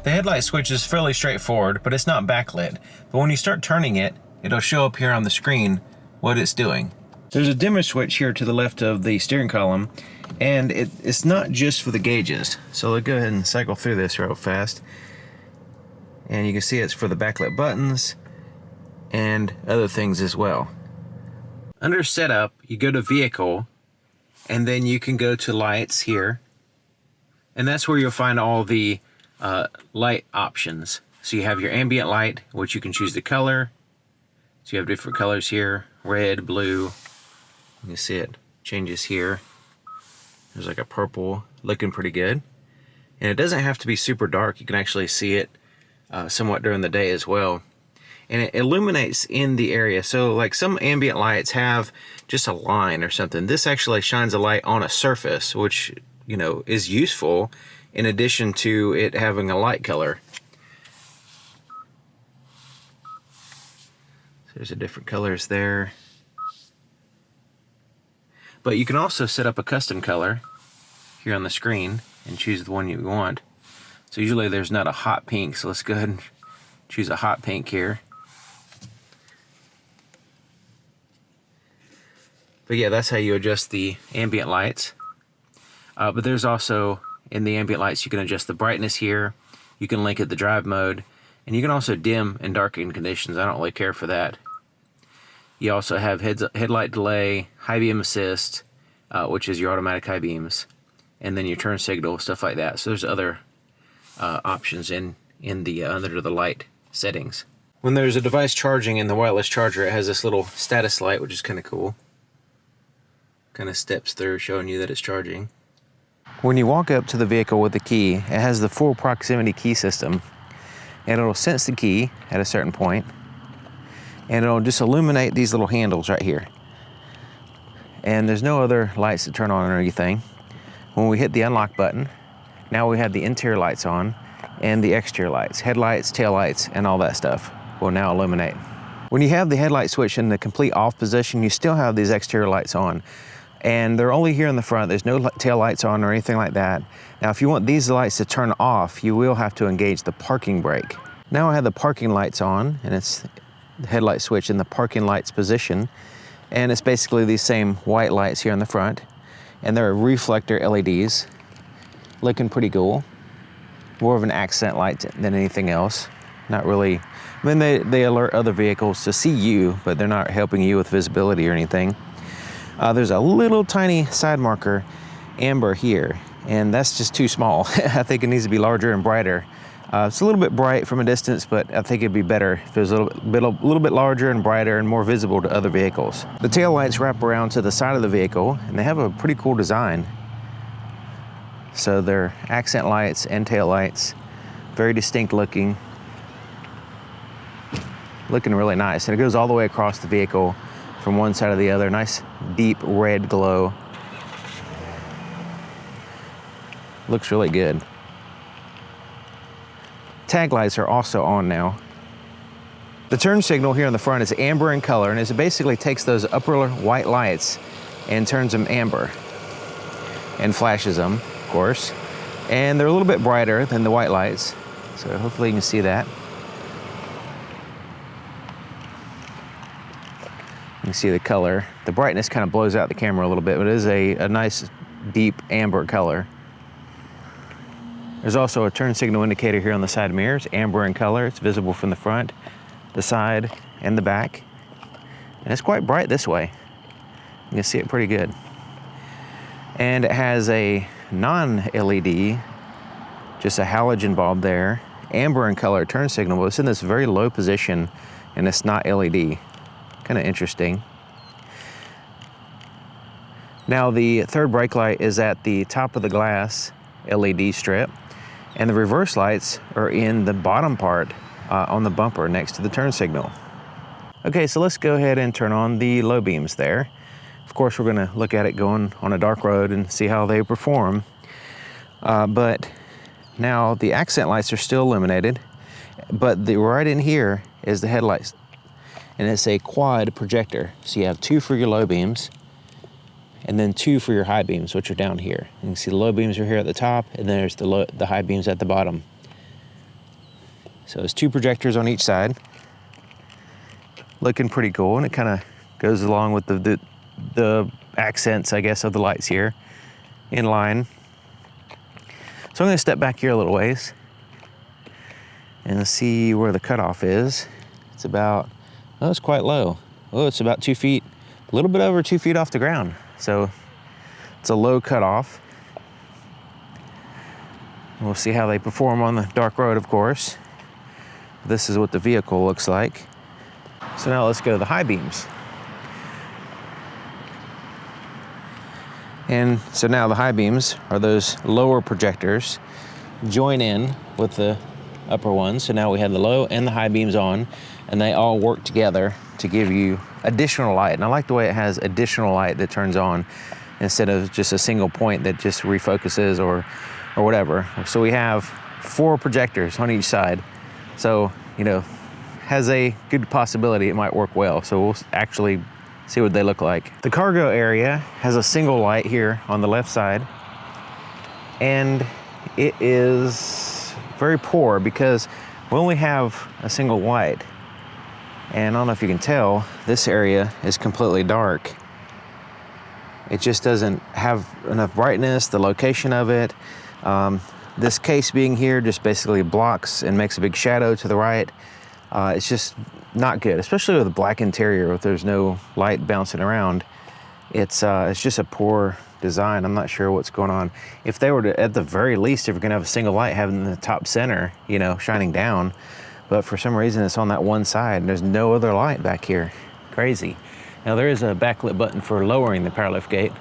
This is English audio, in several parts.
The headlight switch is fairly straightforward, but it's not backlit. But when you start turning it, it'll show up here on the screen what it's doing. There's a dimmer switch here to the left of the steering column, and it's not just for the gauges. So let's go ahead and cycle through this real fast. And you can see it's for the backlit buttons and other things as well. Under setup, you go to vehicle, and then you can go to lights here. And that's where you'll find all the light options. So you have your ambient light, which you can choose the color. So you have different colors here, red, blue. You can see it changes here. There's like a purple, looking pretty good. And it doesn't have to be super dark. You can actually see it somewhat during the day as well. And it illuminates in the area. So like some ambient lights have just a line or something. This actually shines a light on a surface, which, you know, is useful in addition to it having a light color. So there's the different colors there. But you can also set up a custom color here on the screen and choose the one you want. So usually there's not a hot pink, so let's go ahead and choose a hot pink here. But yeah, that's how you adjust the ambient lights. But there's also, in the ambient lights, you can adjust the brightness here. You can link it the drive mode. And you can also dim and darken conditions. I don't really care for that. You also have headlight delay, high beam assist, which is your automatic high beams, and then your turn signal, stuff like that. So there's other options in the under the light settings. When there's a device charging in the wireless charger, it has this little status light, which is kind of cool. Kind of steps through showing you that it's charging. When you walk up to the vehicle with the key, it has the full proximity key system, and it'll sense the key at a certain point, and it'll just illuminate these little handles right here. And there's no other lights to turn on or anything. When we hit the unlock button, now we have the interior lights on and the exterior lights, headlights, tail lights, and all that stuff will now illuminate. When you have the headlight switch in the complete off position, you still have these exterior lights on. And they're only here in the front. There's no tail lights on or anything like that. Now, if you want these lights to turn off, you will have to engage the parking brake. Now I have the parking lights on, and it's the headlight switch in the parking lights position. And it's basically these same white lights here in the front. And they're reflector LEDs, looking pretty cool. More of an accent light than anything else. Not really, I mean, they alert other vehicles to see you, but they're not helping you with visibility or anything. There's a little tiny side marker, amber here, and that's just too small. I think it needs to be larger and brighter. It's a little bit bright from a distance, but I think it'd be better if it was a little bit larger and brighter and more visible to other vehicles. The tail lights wrap around to the side of the vehicle, and they have a pretty cool design. So they're accent lights and tail lights, very distinct looking. Looking really nice, and it goes all the way across the vehicle from one side to the other. Nice deep red glow. Looks really good. Tag lights are also on now. The turn signal here on the front is amber in color, and it basically takes those upper white lights and turns them amber and flashes them, of course. And they're a little bit brighter than the white lights, so hopefully you can see that. You can see the color. The brightness kind of blows out the camera a little bit, but it is a nice deep amber color. There's also a turn signal indicator here on the side mirrors, amber in color. It's visible from the front, the side, and the back. And it's quite bright this way. You can see it pretty good. And it has a non-LED, just a halogen bulb there, amber in color turn signal, but it's in this very low position and it's not LED. Kind of interesting. Now the third brake light is at the top of the glass LED strip, and the reverse lights are in the bottom part on the bumper next to the turn signal. Okay, so let's go ahead and turn on the low beams there. Of course, we're going to look at it going on a dark road and see how they perform. But now the accent lights are still illuminated, but right in here is the headlights. And it's a quad projector. So you have two for your low beams and then two for your high beams, which are down here. You can see the low beams are here at the top, and there's the high beams at the bottom. So it's 2 projectors on each side. Looking pretty cool, and it kind of goes along with the accents, I guess, of the lights here in line. So I'm going to step back here a little ways and see where the cutoff is. It's about, oh, it's quite low. Oh, it's about 2 feet, a little bit over 2 feet off the ground. So it's a low cutoff. We'll see how they perform on the dark road, of course. This is what the vehicle looks like. So now let's go to the high beams. And so now the high beams are those lower projectors join in with the upper ones. So now we have the low and the high beams on, and they all work together to give you additional light. And I like the way it has additional light that turns on instead of just a single point that just refocuses or whatever. So we have 4 projectors on each side. So, you know, has a good possibility it might work well. So we'll actually see what they look like. The cargo area has a single light here on the left side, and it is very poor because we only have a single light. And I don't know if you can tell, this area is completely dark. It just doesn't have enough brightness, the location of it. This case being here just basically blocks and makes a big shadow to the right. It's just not good, especially with a black interior if there's no light bouncing around. It's just a poor design. I'm not sure what's going on. If they were to, at the very least, if you're gonna have a single light having the top center, you know, shining down, but for some reason it's on that one side and there's no other light back here. Crazy. Now there is a backlit button for lowering the power lift gate.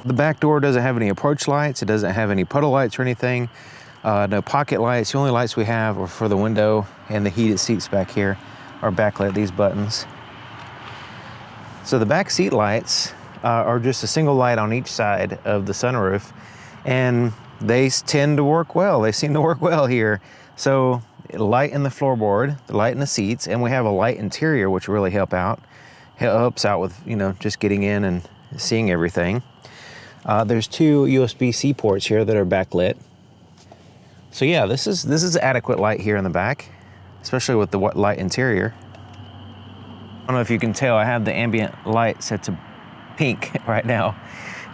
The back door doesn't have any approach lights. It doesn't have any puddle lights or anything. No pocket lights. The only lights we have are for the window and the heated seats back here are backlit, these buttons. So the back seat lights are just a single light on each side of the sunroof, and they tend to work well. They seem to work well here. So light in the floorboard, the light in the seats, and we have a light interior, which really helps out with, you know, just getting in and seeing everything. There's 2 USB-C ports here that are backlit. So yeah, this is adequate light here in the back, especially with the light interior. I don't know if you can tell, I have the ambient light set to pink right now.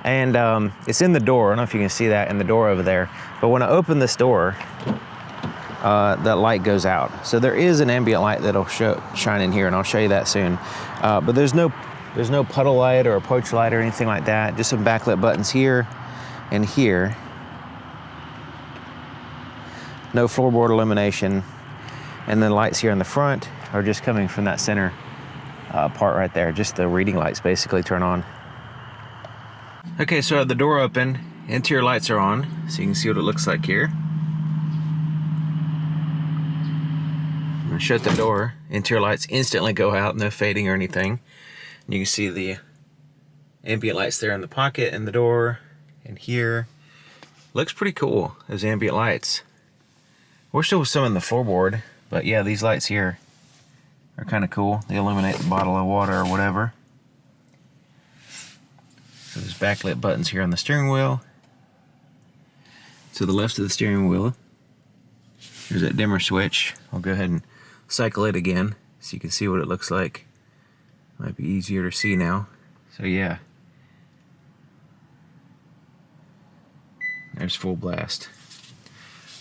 And it's in the door. I don't know if you can see that in the door over there. But when I open this door, that light goes out. So there is an ambient light that'll shine in here, and I'll show you that soon. But there's no puddle light or approach light or anything like that. Just some backlit buttons here and here. No floorboard illumination. And then lights here in the front are just coming from that center part right there. Just the reading lights basically turn on. Okay, so I have the door open, interior lights are on, so you can see what it looks like here. I'm gonna shut the door, interior lights instantly go out, no fading or anything. And you can see the ambient lights there in the pocket and the door and here. Looks pretty cool, those ambient lights. We're still with some in the floorboard, but yeah, these lights here are kind of cool. They illuminate the bottle of water or whatever. So there's backlit buttons here on the steering wheel. To the left of the steering wheel, there's that dimmer switch. I'll go ahead and cycle it again so you can see what it looks like. Might be easier to see now. So yeah. There's full blast.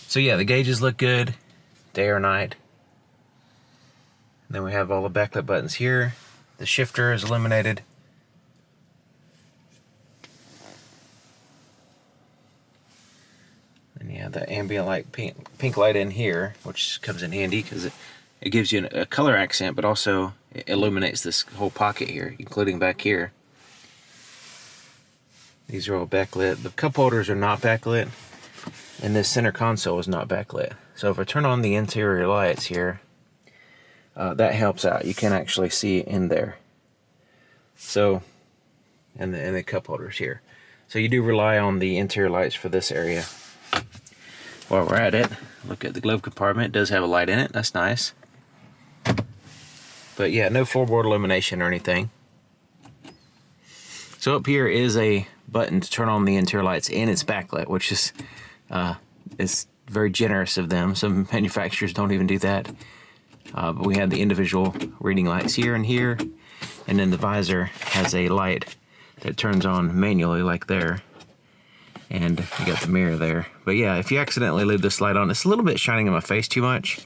So yeah, the gauges look good, day or night. And then we have all the backlit buttons here. The shifter is illuminated. And you have the ambient light, pink light in here, which comes in handy because it gives you a color accent, but also it illuminates this whole pocket here, including back here. These are all backlit. The cup holders are not backlit, and this center console is not backlit. So if I turn on the interior lights here, that helps out. You can actually see in there. So, and the cup holders here. So you do rely on the interior lights for this area. While we're at it, look at the glove compartment. It does have a light in it. That's nice. But yeah, no floorboard illumination or anything. So up here is a button to turn on the interior lights, and it's backlit, which is very generous of them. Some manufacturers don't even do that. But we had the individual reading lights here and here, and then the visor has a light that turns on manually like there, and you got the mirror there. But yeah, if you accidentally leave this light on, it's a little bit shining in my face too much.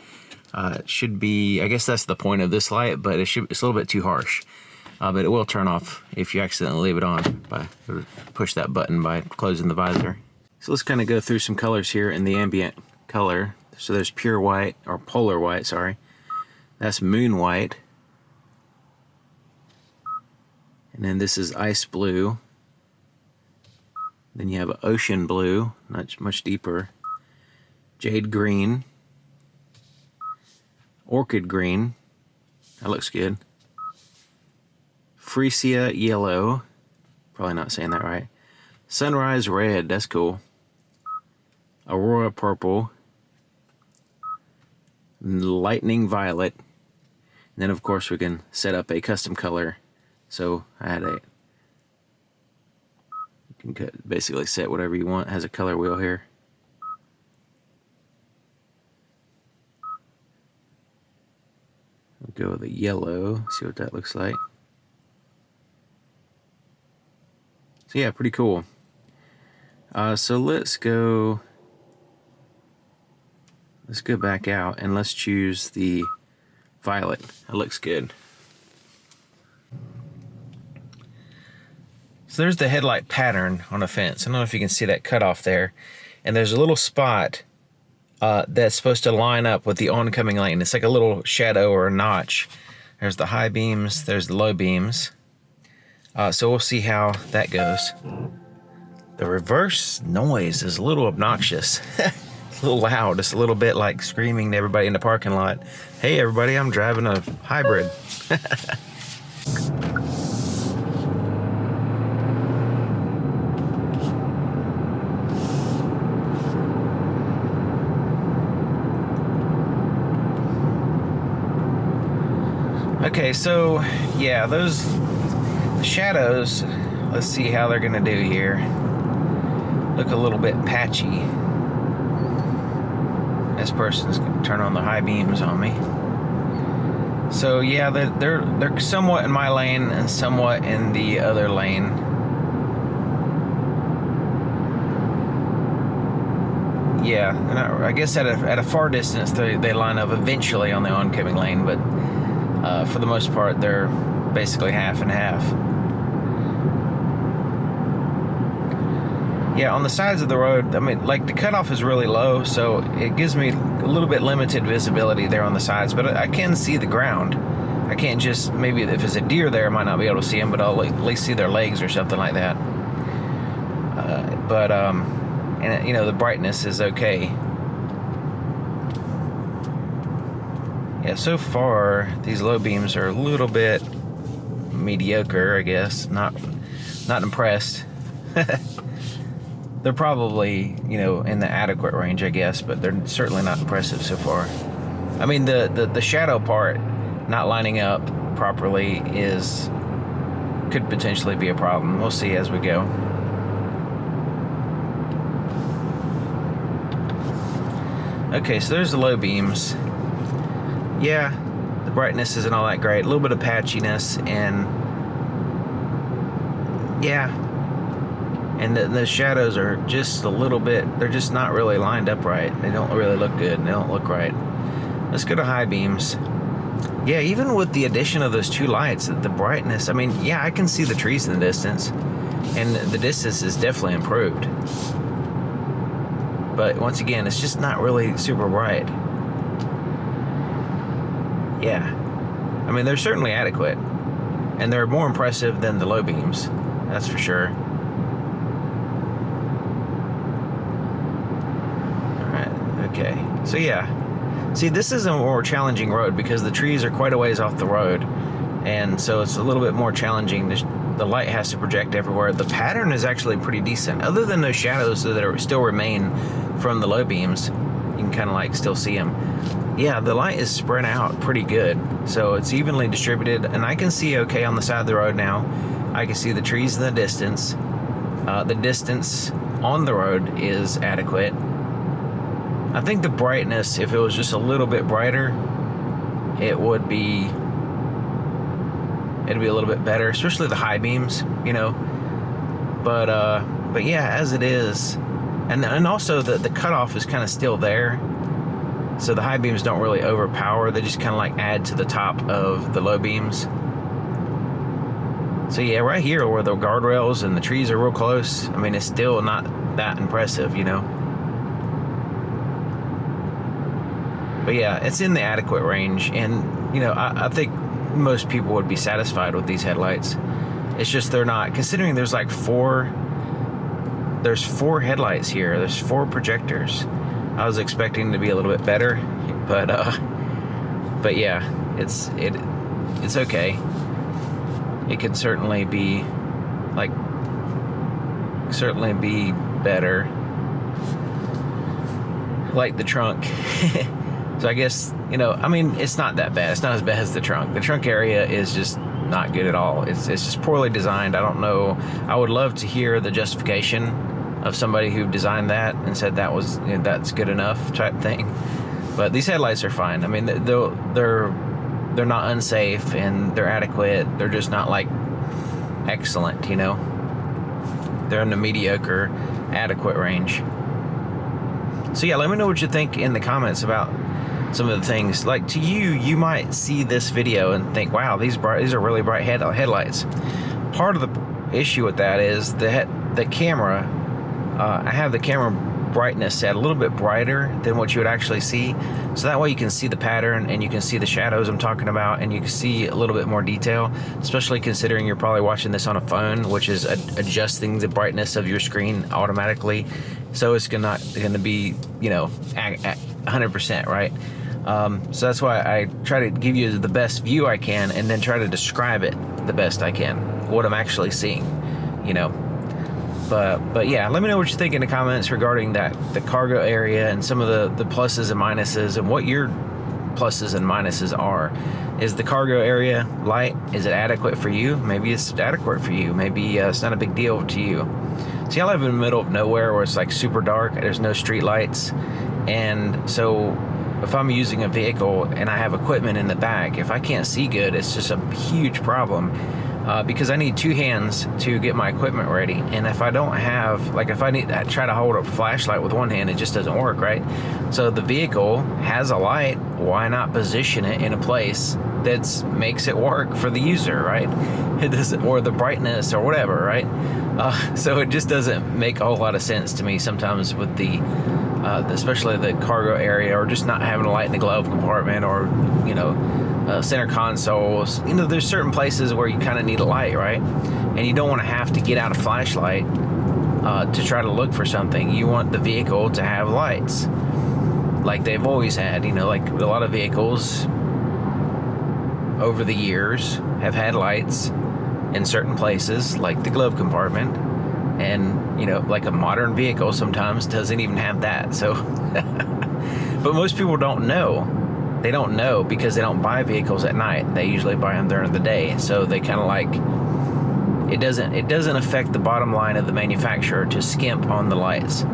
It should be, I guess that's the point of this light, but it's a little bit too harsh. But it will turn off if you accidentally leave it on by push that button by closing the visor. So let's kind of go through some colors here in the ambient color. So there's pure white, or polar white, sorry. That's moon white. And then this is ice blue. Then you have ocean blue, much deeper. Jade green. Orchid green. That looks good. Freesia yellow. Probably not saying that right. Sunrise red, that's cool. Aurora purple. Lightning violet. And then of course we can set up a custom color. So I had you can basically set whatever you want. It has a color wheel here. We'll go with the yellow, see what that looks like. So yeah, pretty cool. So let's go back out and let's choose the violet. That looks good. So there's the headlight pattern on a fence. I don't know if you can see that cutoff there. And there's a little spot that's supposed to line up with the oncoming lane. It's like a little shadow or a notch. There's the high beams, there's the low beams. So we'll see how that goes. The reverse noise is a little obnoxious. It's a little loud. It's a little bit like screaming to everybody in the parking lot. Hey everybody, I'm driving a hybrid. Okay, so yeah, those shadows, let's see how they're gonna do here. Look a little bit patchy. This person's gonna turn on the high beams on me. So yeah, they're somewhat in my lane and somewhat in the other lane. Yeah, and I guess at a far distance they line up eventually on the oncoming lane, but for the most part they're basically half and half. Yeah, on the sides of the road, I mean, like the cutoff is really low, so it gives me a little bit limited visibility there on the sides, but I can see the ground. I can't just, maybe if it's a deer there, I might not be able to see them, but I'll at least see their legs or something like that. And you know, the brightness is okay. Yeah, so far, these low beams are a little bit mediocre, I guess. Not impressed. They're probably, you know, in the adequate range, I guess, but they're certainly not impressive so far. I mean, the shadow part not lining up properly could potentially be a problem. We'll see as we go. Okay, so there's the low beams. Yeah, the brightness isn't all that great. A little bit of patchiness, and yeah. And the shadows are just a little bit, they're just not really lined up right. They don't really look good, and they don't look right. Let's go to high beams. Yeah, even with the addition of those two lights, the brightness, I mean, yeah, I can see the trees in the distance, and the distance is definitely improved. But once again, it's just not really super bright. Yeah. I mean, they're certainly adequate, and they're more impressive than the low beams, that's for sure. Okay, so yeah, see, this is a more challenging road because the trees are quite a ways off the road, and so it's a little bit more challenging. The light has to project everywhere. The pattern is actually pretty decent, other than those shadows that still remain from the low beams. You can kind of like still see them. Yeah, the light is spread out pretty good, so it's evenly distributed, and I can see okay on the side of the road now. I can see the trees in the distance. The distance on the road is adequate. I think the brightness, if it was just a little bit brighter, it'd be a little bit better, especially the high beams, you know. But yeah, as it is, and also the cutoff is kind of still there, so the high beams don't really overpower. They just kind of like add to the top of the low beams. So yeah, right here where the guardrails and the trees are real close, I mean, it's still not that impressive, you know. But yeah, it's in the adequate range, and you know, I think most people would be satisfied with these headlights. It's just they're not, considering there's like four headlights here, there's 4 projectors. I was expecting to be a little bit better, but yeah, it's okay. It could certainly be better, like the trunk. So I guess, you know, I mean, it's not that bad. It's not as bad as the trunk. The trunk area is just not good at all. It's just poorly designed. I don't know. I would love to hear the justification of somebody who designed that and said that was, you know, that's good enough type thing. But these headlights are fine. I mean, they're not unsafe, and they're adequate. They're just not like excellent, you know. They're in the mediocre, adequate range. So yeah, let me know what you think in the comments about some of the things. Like, to you, you might see this video and think, wow, these are really bright headlights. Part of the issue with that is the camera. I have the camera brightness set a little bit brighter than what you would actually see, so that way you can see the pattern and you can see the shadows I'm talking about, and you can see a little bit more detail, especially considering you're probably watching this on a phone, which is adjusting the brightness of your screen automatically, so it's not gonna be, you know, at 100%, right? So that's why I try to give you the best view I can, and then try to describe it the best I can, what I'm actually seeing, you know. But yeah, let me know what you think in the comments regarding the cargo area and some of the pluses and minuses, and what your pluses and minuses are. Is the cargo area light? Is it adequate for you? Maybe it's adequate for you. Maybe it's not a big deal to you. See, I live in the middle of nowhere where it's like super dark. There's no street lights, and so if I'm using a vehicle and I have equipment in the back, if I can't see good, it's just a huge problem. Because I need 2 hands to get my equipment ready, and if I don't have, like, if I need to try to hold up a flashlight with one hand, it just doesn't work, right? So the vehicle has a light, why not position it in a place that makes it work for the user, right? It doesn't, or the brightness or whatever, right? So it just doesn't make a whole lot of sense to me sometimes with especially the cargo area, or just not having a light in the glove compartment, or, you know, center consoles. You know, there's certain places where you kind of need a light, right? And you don't want to have to get out a flashlight to try to look for something. You want the vehicle to have lights like they've always had. You know, like a lot of vehicles over the years have had lights in certain places, like the glove compartment. And, you know, like a modern vehicle sometimes doesn't even have that. So, but most people don't know. They don't know because they don't buy vehicles at night. They usually buy them during the day. So they kind of like, it doesn't affect the bottom line of the manufacturer to skimp on the lights.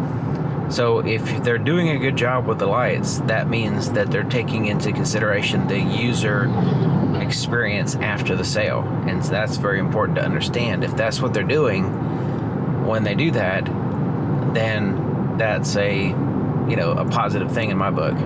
So if they're doing a good job with the lights, that means that they're taking into consideration the user experience after the sale. And so that's very important to understand. If that's what they're doing when they do that, then that's a positive thing in my book.